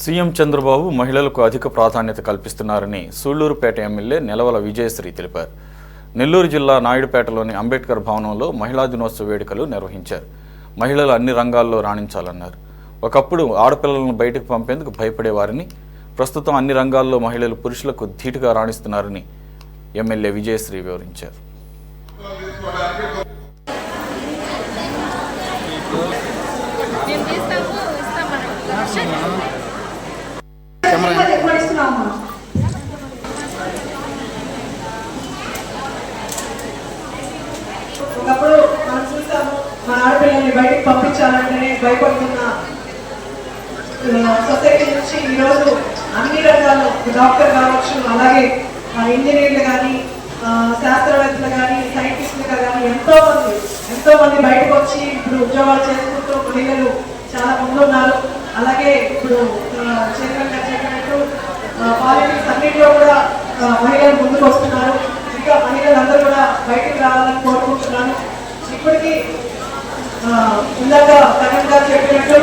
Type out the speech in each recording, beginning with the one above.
CM Chandrababu మహిళలకు అధిక ప్రాధాన్యత కల్పిస్తున్నారని సూళ్లూరుపేట ఎమ్మెల్యే నెలవల విజయశ్రీ తెలిపారు. నెల్లూరు జిల్లా నాయుడుపేటలోని అంబేద్కర్ భవనంలో మహిళా దినోత్సవ వేడుకలు నిర్వహించారు. మహిళలు అన్ని రంగాల్లో రాణించాలన్నారు. ఒకప్పుడు ఆడపిల్లలను బయటకు పంపేందుకు భయపడేవారని, ప్రస్తుతం అన్ని రంగాల్లో మహిళలు పురుషులకు ధీటుగా రాణిస్తున్నారని ఎమ్మెల్యే విజయశ్రీ వివరించారు. ఒకప్పుడు మనం చూసాము, మన ఆడపిల్లల్ని బయటకు పంపించాలంటేనే భయపడుతున్న సొసైటీ నుంచి ఈరోజు అన్ని రంగాల్లో డాక్టర్ కావచ్చు, అలాగే ఇంజనీర్లు కానీ, శాస్త్రవేత్తలు కానీ, సైంటిస్టులుగా కానీ ఎంతో మంది బయటకు వచ్చి ఇప్పుడు ఉద్యోగాలు చేసుకుంటూ మహిళలు చాలా ముందున్నారు. అలాగే ఇప్పుడు చైర్మన్ గారు చెప్పినట్టు పాలిటిక్స్ అన్నింటిలో కూడా మహిళలు ముందుకు వస్తున్నారు. ఇంకా మహిళలందరూ కూడా బయటకు రావాలని కోరుకుంటున్నాను. ఇప్పటికీ ఇందాక కరణ్ గారు చెప్పినట్టు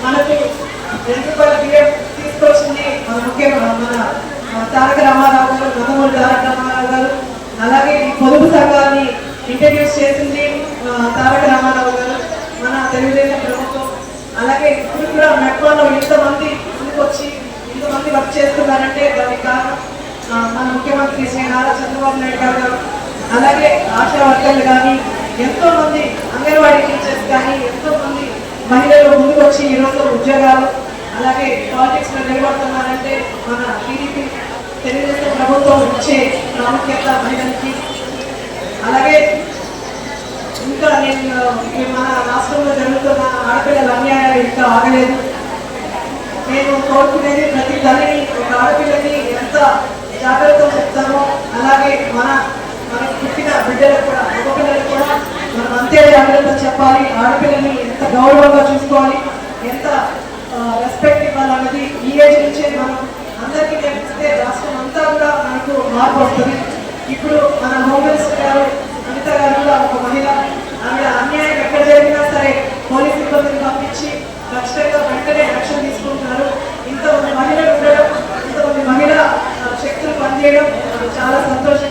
మనకి ₹2 బియ్యం తీసుకొచ్చింది మన తారక రామారావు గారు, నందమూరి తారక రామారావు గారు. అలాగే ఈ పొదుపు సంఘాన్ని ఇంట్రడ్యూస్ చేసింది తారక రామారావు గారు, మన తెలుగుదేశం ప్రభుత్వం. అలాగే ఇప్పుడు కూడా మెట్రోలో ఇంతమంది ముందుకొచ్చి ఇంతమంది వర్క్ చేస్తున్నారంటే దానికి కారణం మన ముఖ్యమంత్రి శ్రీ నారా చంద్రబాబు నాయుడు గారు. అలాగే ఆశా వర్కర్లు కానీ, ఎంతో మంది అంగన్వాడీ టీచర్స్ కానీ, ఎంతో మంది మహిళలు ముందుకొచ్చి ఈరోజు ఉద్యోగాలు అలాగే పాలిటిక్స్ లో నిలబడుతున్నారంటే మన టీడీపీ తెలుగుదేశం ప్రభుత్వం ఇచ్చే ప్రాముఖ్యత మహిళలకి. అలాగే ఇంకా మన రాష్ట్రంలో జరుగుతున్న ఆడపిల్లల అన్యాయాలు ఇంకా ఆగలేదు. నేను కోరుకునేది ప్రతి తల్లిని, ఒక ఆడపిల్లని ఎంత జాగ్రత్తగా చెప్తామో అలాగే మనకు పుట్టిన బిడ్డలకు కూడా, మగపిల్లలకు కూడా మనం అంతే జాగ్రత్త చెప్పాలి. ఆడపిల్లని ఎంత గౌరవంగా చూసుకోవాలి, ఎంత రెస్పెక్ట్ ఇవ్వాలన్నది ఈ ఏజ్ నుంచే మనం అందరికీ నేర్పిస్తే రాష్ట్రం అంతా కూడా మనకు మార్పు వస్తుంది. ఇప్పుడు మన హోమ్ మినిస్టర్ గారు అనిత గారు కూడా ఒక మహిళ. ఆవిడ అన్యాయం ఎక్కడ జరిగినా సరే పోలీస్ సిబ్బందిని పంపించి ఖచ్చితంగా వెంటనే యాక్షన్ తీసుకుంటున్నారు. ఇంతమంది మహిళలు ఉండడం, ఇంతమంది మహిళా శక్తులు పనిచేయడం చాలా సంతోషంగా